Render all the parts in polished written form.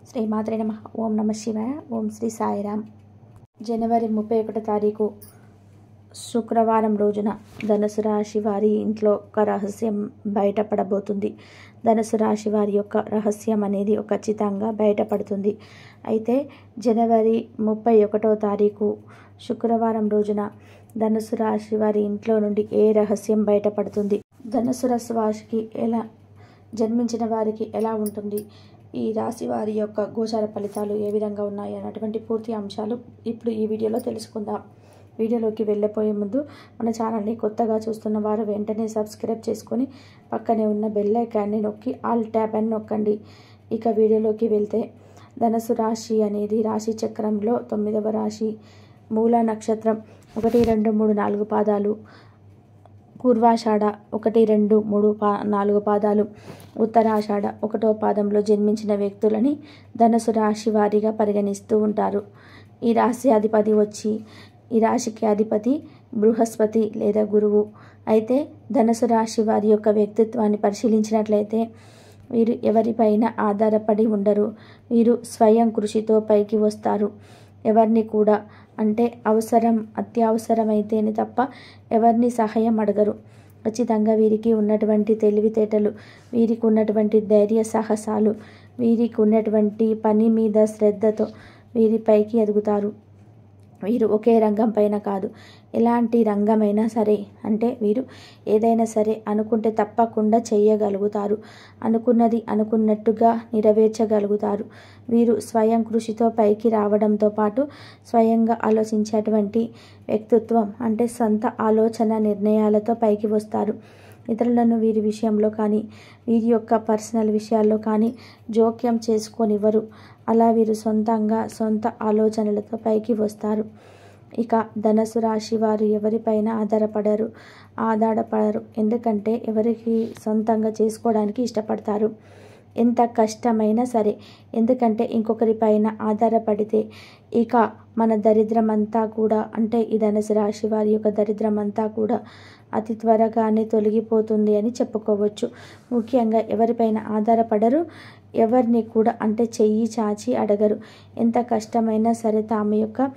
శ్రీమాత్రే నమః. ఓం నమః శివాయ. ఓం శ్రీ సాయిరామ్. జనవరి 31 తారీఖు శుక్రవారం రోజున ధనుసు రాశి వారి ఇంట్లో ఒక రహస్యం బయటపడబోతుంది. ధనుసు రాశి వారి యొక్క రహస్యం అనేది ఖచ్చితంగా బయటపడుతుంది. అయితే జనవరి 31వ తారీఖు శుక్రవారం రోజున ధనుసు రాశి వారి ఇంట్లో నుండి ఏ రహస్యం బయటపడుతుంది, ధనుసు రాశి వారికి ఎలా జన్మించిన వారికి ఎలా ఉంటుంది, ఈ రాశి వారి యొక్క గోచార ఫలితాలు ఏ విధంగా ఉన్నాయి అన్నటువంటి పూర్తి అంశాలు ఇప్పుడు ఈ వీడియోలో తెలుసుకుందాం. వీడియోలోకి వెళ్ళిపోయే ముందు మన ఛానల్ని కొత్తగా చూస్తున్న వారు వెంటనే సబ్స్క్రైబ్ చేసుకొని పక్కనే ఉన్న బెల్ ఐకాన్ని నొక్కి ఆల్ ట్యాబ్ అని నొక్కండి. ఇక వీడియోలోకి వెళ్తే ధనుసు రాశి అనేది రాశి చక్రంలో 9వ రాశి. మూల నక్షత్రం 1, 2, 3, 4 పాదాలు, పూర్వాషాఢ 1, 2, 3, 4 పాదాలు, ఉత్తరాషాఢ 1వ పాదంలో జన్మించిన వ్యక్తులని ధనుసు రాశి వారిగా పరిగణిస్తూ ఉంటారు. ఈ రాశి అధిపతి వచ్చి ఈ రాశికి అధిపతి బృహస్పతి లేదా గురువు. అయితే ధనుసు రాశి వారి యొక్క వ్యక్తిత్వాన్ని పరిశీలించినట్లయితే వీరు ఎవరిపైన ఆధారపడి ఉండరు. వీరు స్వయం కృషితో పైకి వస్తారు. ఎవరిని కూడా అంటే అత్యవసరమైతేనే తప్ప ఎవరిని సహాయం అడగరు. ఖచ్చితంగా వీరికి ఉన్నటువంటి తెలివితేటలు, వీరికి ఉన్నటువంటి ధైర్య సాహసాలు, వీరికి ఉన్నటువంటి పని మీద శ్రద్ధతో వీరి పైకి ఎదుగుతారు. వీరు ఒకే రంగం పైన కాదు, ఎలాంటి రంగమైనా సరే, అంటే వీరు ఏదైనా సరే అనుకుంటే తప్పకుండా చేయగలుగుతారు. అనుకున్నది అనుకున్నట్టుగా నెరవేర్చగలుగుతారు. వీరు స్వయం కృషితో పైకి రావడంతో పాటు స్వయంగా ఆలోచించేటువంటి వ్యక్తిత్వం, అంటే సొంత ఆలోచన నిర్ణయాలతో పైకి వస్తారు. ఇతరులను వీరి విషయంలో కానీ వీరి యొక్క పర్సనల్ విషయాల్లో కానీ జోక్యం చేసుకొనివ్వరు. అలా వీరు సొంత ఆలోచనలతో పైకి వస్తారు. ఇక ధనుసు రాశి వారు ఎవరిపైన ఆధారపడరు. ఎందుకంటే ఎవరికి సొంతంగా చేసుకోవడానికి ఇష్టపడతారు. ఎంత కష్టమైనా సరే. ఎందుకంటే ఇంకొకరిపైన ఆధారపడితే ఇక మన దరిద్రం అంతా కూడా, అంటే ఈ ధనుసు రాశి వారి యొక్క దరిద్రం అంతా కూడా అతి త్వరగానే తొలగిపోతుంది అని చెప్పుకోవచ్చు. ముఖ్యంగా ఎవరిపైన ఆధారపడరు, ఎవరిని కూడా అంటే చెయ్యి చాచి అడగరు. ఎంత కష్టమైనా సరే తాము యొక్క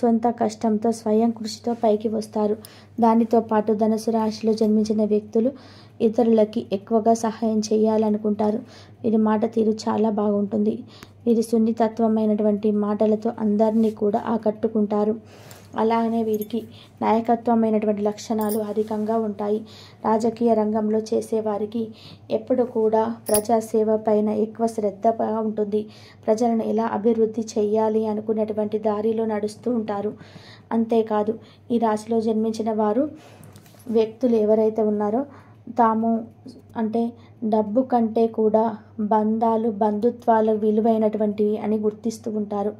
సొంత కష్టంతో స్వయం కృషితో పైకి వస్తారు. దానితో పాటు ధనుసు రాశిలో జన్మించిన వ్యక్తులు ఇతరులకి ఎక్కువగా సహాయం చేయాలనుకుంటారు. వీరి మాట తీరు చాలా బాగుంటుంది. వీరి సున్నితత్వమైనటువంటి మాటలతో అందరినీ కూడా ఆకట్టుకుంటారు. అలానే వీరికి నాయకత్వమైనటువంటి లక్షణాలు అధికంగా ఉంటాయి. రాజకీయ రంగంలో చేసేవారికి ఎప్పుడు కూడా ప్రజాసేవ పైన ఎక్కువ శ్రద్ధ ఉంటుంది. ప్రజలను ఎలా అభివృద్ధి చేయాలి అనుకునేటువంటి దారిలో నడుస్తూ ఉంటారు. అంతేకాదు ఈ రాశిలో జన్మించిన వారు వ్యక్తులు ఎవరైతే ఉన్నారో తాము అంటే డబ్బు కంటే కూడా బంధుత్వాలు విలువైనటువంటివి అని గుర్తిస్తూ ఉంటారు.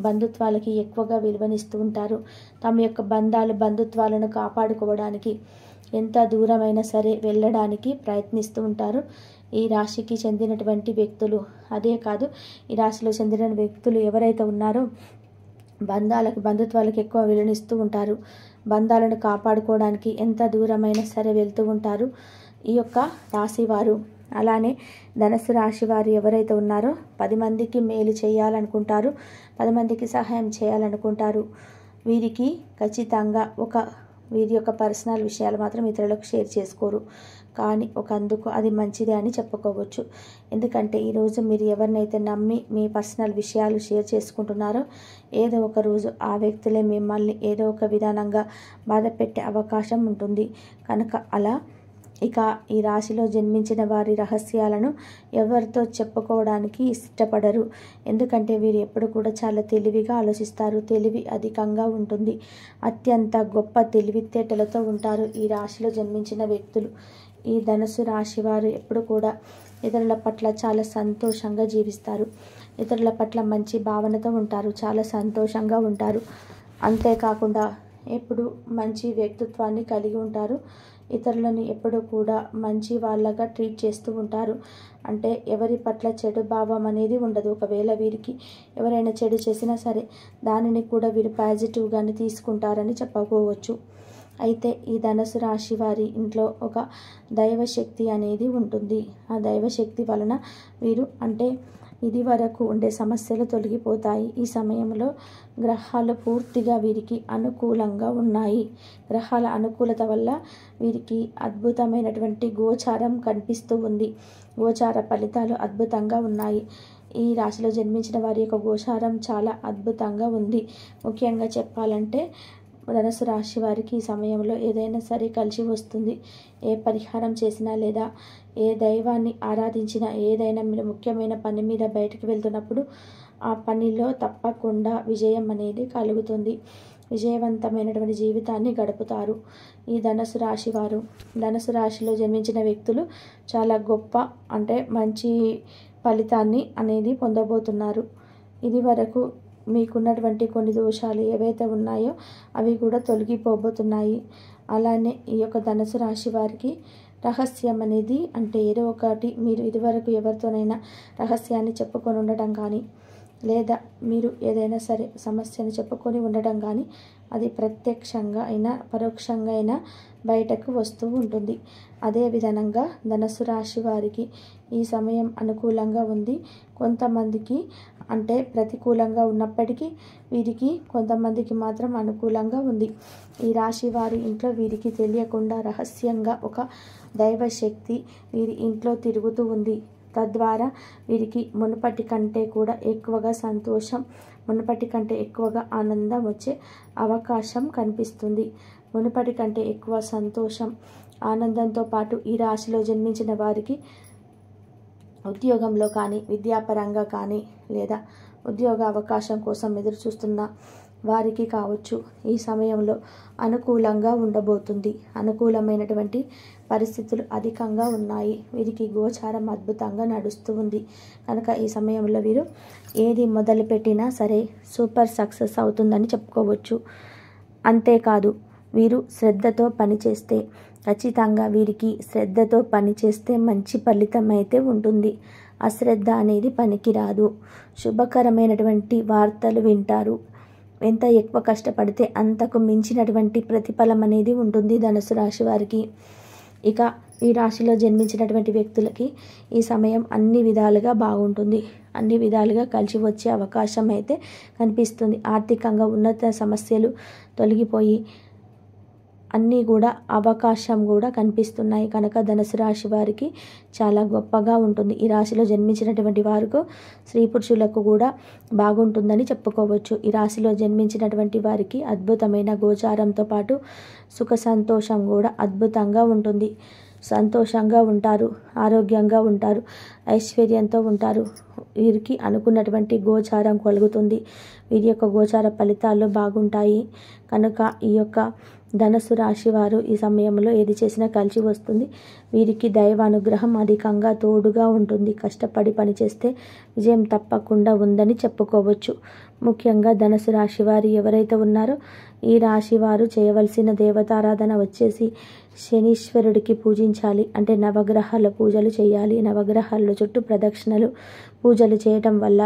బంధుత్వాలకి ఎక్కువగా విలువనిస్తూ ఉంటారు. తమ యొక్క బంధుత్వాలను కాపాడుకోవడానికి ఎంత దూరమైనా సరే వెళ్ళడానికి ప్రయత్నిస్తూ ఉంటారు ఈ రాశికి చెందినటువంటి వ్యక్తులు. అదే కాదు ఈ రాశిలో చెందిన వ్యక్తులు ఎవరైతే ఉన్నారో బంధుత్వాలకు ఎక్కువ విలువనిస్తూ ఉంటారు. బంధాలను కాపాడుకోవడానికి ఎంత దూరమైనా సరే వెళ్తూ ఉంటారు ఈ యొక్క రాశివారు. అలానే ధనుసు రాశి వారు ఎవరైతే ఉన్నారో 10 మందికి మేలు చేయాలనుకుంటారు, 10 మందికి సహాయం చేయాలనుకుంటారు. వీరికి ఖచ్చితంగా వీరి యొక్క పర్సనల్ విషయాలు మాత్రం ఇతరులకు షేర్ చేసుకోరు. కానీ అందుకు అది మంచిదే అని చెప్పుకోవచ్చు. ఎందుకంటే ఈరోజు మీరు ఎవరినైతే నమ్మి మీ పర్సనల్ విషయాలు షేర్ చేసుకుంటున్నారో ఏదో ఒక రోజు ఆ వ్యక్తులే మిమ్మల్ని ఏదో ఒక విధానంగా బాధ పెట్టే అవకాశం ఉంటుంది. కనుక అలా ఇక ఈ రాశిలో జన్మించిన వారి రహస్యాలను ఎవరితో చెప్పుకోవడానికి ఇష్టపడరు. ఎందుకంటే వీరు ఎప్పుడు కూడా చాలా తెలివిగా ఆలోచిస్తారు. తెలివి అధికంగా ఉంటుంది. అత్యంత గొప్ప తెలివితేటలతో ఉంటారు ఈ రాశిలో జన్మించిన వ్యక్తులు. ఈ ధనుసు రాశి వారు ఎప్పుడు కూడా ఇతరుల పట్ల చాలా సంతోషంగా జీవిస్తారు. ఇతరుల పట్ల మంచి భావనతో ఉంటారు. చాలా సంతోషంగా ఉంటారు. అంతేకాకుండా ఎప్పుడు మంచి వ్యక్తిత్వాన్ని కలిగి ఉంటారు. ఇతరులను ఎప్పుడు కూడా మంచి వాళ్ళగా ట్రీట్ చేస్తూ ఉంటారు. అంటే ఎవరి పట్ల చెడు భావం అనేది ఉండదు. ఒకవేళ వీరికి ఎవరైనా చెడు చేసినా సరే దానిని కూడా వీరు పాజిటివ్గానే తీసుకుంటారని చెప్పుకోవచ్చు. అయితే ఈ ధనుసు రాశి వారి ఇంట్లో ఒక దైవశక్తి అనేది ఉంటుంది. ఆ దైవశక్తి వలన వీరు అంటే ఇది వరకు ఉండే సమస్యలు తొలగిపోతాయి. ఈ సమయంలో గ్రహాలు పూర్తిగా వీరికి అనుకూలంగా ఉన్నాయి. గ్రహాల అనుకూలత వల్ల వీరికి అద్భుతమైనటువంటి గోచారం కనిపిస్తూ ఉంది. గోచార ఫలితాలు అద్భుతంగా ఉన్నాయి. ఈ రాశిలో జన్మించిన వారి యొక్క గోచారం చాలా అద్భుతంగా ఉంది. ముఖ్యంగా చెప్పాలంటే ధనుసు రాశి వారికి ఈ సమయంలో ఏదైనా సరే కలిసి వస్తుంది. ఏ పరిహారం చేసినా లేదా ఏ దైవాన్ని ఆరాధించినా, ఏదైనా మీరు ముఖ్యమైన పని మీద బయటకు వెళ్తున్నప్పుడు ఆ పనిలో తప్పకుండా విజయం అనేది కలుగుతుంది. విజయవంతమైనటువంటి జీవితాన్ని గడుపుతారు ఈ ధనుసు రాశి వారు. ధనుసు రాశిలో జన్మించిన వ్యక్తులు చాలా గొప్ప మంచి ఫలితాన్ని అనేది పొందబోతున్నారు. ఇది వరకు మీకున్నటువంటి కొన్ని దోషాలు ఏవైతే ఉన్నాయో అవి కూడా తొలగిపోబోతున్నాయి. అలానే ఈ యొక్క ధనుసు రాశి వారికి రహస్యం అనేది ఏదో ఒకటి మీరు ఇదివరకు ఎవరితోనైనా రహస్యాన్ని చెప్పుకొని ఉండటం కానీ, లేదా మీరు ఏదైనా సరే సమస్యను చెప్పుకొని ఉండటం కానీ అది ప్రత్యక్షంగా అయినా పరోక్షంగా అయినా బయటకు వస్తూ ఉంటుంది. అదే విధంగా ధనుసు రాశి వారికి ఈ సమయం అనుకూలంగా ఉంది. కొంతమందికి ప్రతికూలంగా ఉన్నప్పటికీ వీరికి కొంతమందికి మాత్రం అనుకూలంగా ఉంది. ఈ రాశి వారి ఇంట్లో వీరికి తెలియకుండా రహస్యంగా ఒక దైవశక్తి వీరి ఇంట్లో తిరుగుతూ ఉంది. తద్వారా వీరికి మునుపటి కంటే కూడా ఎక్కువగా సంతోషం, మునుపటి కంటే ఎక్కువగా ఆనందం వచ్చే అవకాశం కనిపిస్తుంది. మునుపటి కంటే ఎక్కువ సంతోషం, ఆనందంతో పాటు ఈ రాశిలో జన్మించిన వారికి ఉద్యోగంలో కానీ, విద్యాపరంగా కానీ, లేదా ఉద్యోగ అవకాశం కోసం ఎదురు చూస్తున్న వారికి కావచ్చు, ఈ సమయంలో అనుకూలంగా ఉండబోతుంది. అనుకూలమైనటువంటి పరిస్థితులు అధికంగా ఉన్నాయి. వీరికి గోచారం అద్భుతంగా నడుస్తూ ఉంది కనుక ఈ సమయంలో వీరు ఏది మొదలుపెట్టినా సరే సూపర్ సక్సెస్ అవుతుందని చెప్పుకోవచ్చు. అంతేకాదు, వీరు శ్రద్ధతో పనిచేస్తే ఖచ్చితంగా వీరికి శ్రద్ధతో పనిచేస్తే మంచి ఫలితం అయితే ఉంటుంది. అశ్రద్ధ అనేది పనికిరాదు. శుభకరమైనటువంటి వార్తలు వింటారు. ఎంత ఎక్కువ కష్టపడితే అంతకు మించినటువంటి ప్రతిఫలం అనేది ఉంటుంది ధనుసు రాశి వారికి. ఇక ఈ రాశిలో జన్మించినటువంటి వ్యక్తులకి ఈ సమయం అన్ని విధాలుగా బాగుంటుంది. అన్ని విధాలుగా కలిసి వచ్చే అవకాశం అయితే కనిపిస్తుంది. ఆర్థికంగా ఉన్నత సమస్యలు తొలగిపోయి అన్నీ కూడా అవకాశం కూడా కనిపిస్తున్నాయి కనుక ధనుసు రాశి వారికి చాలా గొప్పగా ఉంటుంది. ఈ రాశిలో జన్మించినటువంటి వారికి స్త్రీ పురుషులకు కూడా బాగుంటుందని చెప్పుకోవచ్చు. ఈ రాశిలో జన్మించినటువంటి వారికి అద్భుతమైన గోచారంతో పాటు సుఖ సంతోషం కూడా అద్భుతంగా ఉంటుంది. సంతోషంగా ఉంటారు, ఆరోగ్యంగా ఉంటారు, ఐశ్వర్యంతో ఉంటారు. వీరికి అనుకున్నటువంటి గోచారం కలుగుతుంది. వీరి యొక్క గోచార ఫలితాలు బాగుంటాయి కనుక ఈ యొక్క ధనుసు రాశి వారు ఈ సమయంలో ఏది చేసినా కలిసి వస్తుంది. వీరికి దైవానుగ్రహం అధికంగా తోడుగా ఉంటుంది. కష్టపడి పనిచేస్తే విజయం తప్పకుండా ఉందని చెప్పుకోవచ్చు. ముఖ్యంగా ధనుసు రాశి వారు ఎవరైతే ఉన్నారో ఈ రాశి వారు చేయవలసిన దేవతారాధన వచ్చేసి శనీశ్వరుడికి పూజించాలి. నవగ్రహాల పూజలు చేయాలి. నవగ్రహాల చుట్టూ ప్రదక్షిణలు పూజలు చేయటం వల్ల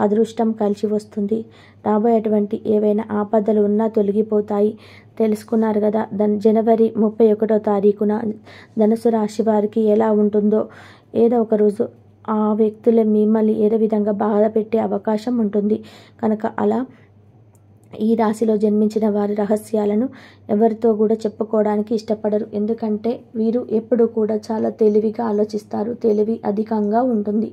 అదృష్టం కలిసి వస్తుంది. రాబోయేటువంటి ఏవైనా ఆపదలు ఉన్నా తొలగిపోతాయి. తెలుసుకున్నారు కదా జనవరి 31వ తారీఖున ధనుసు రాశి వారికి ఎలా ఉంటుందో. ఏదో ఒక రోజు ఆ వ్యక్తులే మిమ్మల్ని ఏదో విధంగా బాధ పెట్టే అవకాశం ఉంటుంది కనుక అలా ఈ రాశిలో జన్మించిన వారి రహస్యాలను ఎవరితో కూడా చెప్పుకోవడానికి ఇష్టపడరు. ఎందుకంటే వీరు ఎప్పుడు కూడా చాలా తెలివిగా ఆలోచిస్తారు. తెలివి అధికంగా ఉంటుంది.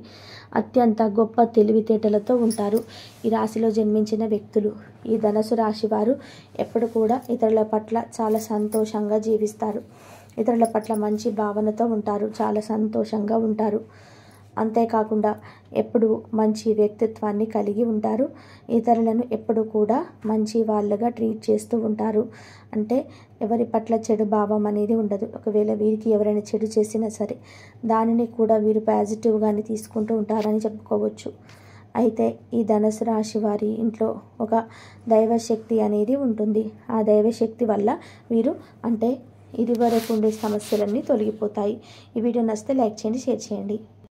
అత్యంత గొప్ప తెలివితేటలతో ఉంటారు ఈ రాశిలో జన్మించిన వ్యక్తులు. ఈ ధనుసు రాశి వారు ఎప్పుడు కూడా ఇతరుల పట్ల చాలా సంతోషంగా జీవిస్తారు. ఇతరుల పట్ల మంచి భావనతో ఉంటారు. చాలా సంతోషంగా ఉంటారు. అంతేకాకుండా ఎప్పుడు మంచి వ్యక్తిత్వాన్ని కలిగి ఉంటారు. ఇతరులను ఎప్పుడు కూడా మంచి వాళ్ళగా ట్రీట్ చేస్తూ ఉంటారు. ఎవరి పట్ల చెడు భావం అనేది ఉండదు. ఒకవేళ వీరికి ఎవరైనా చెడు చేసినా సరే దానిని కూడా వీరు పాజిటివ్గానే తీసుకుంటూ ఉంటారని చెప్పుకోవచ్చు. అయితే ఈ ధనుసు రాశి వారి ఇంట్లో ఒక దైవశక్తి అనేది ఉంటుంది. ఆ దైవశక్తి వల్ల వీరు ఇది వరకు ఉండే సమస్యలన్నీ తొలగిపోతాయి. ఈ వీడియో నచ్చితే లైక్ చేయండి, షేర్ చేయండి.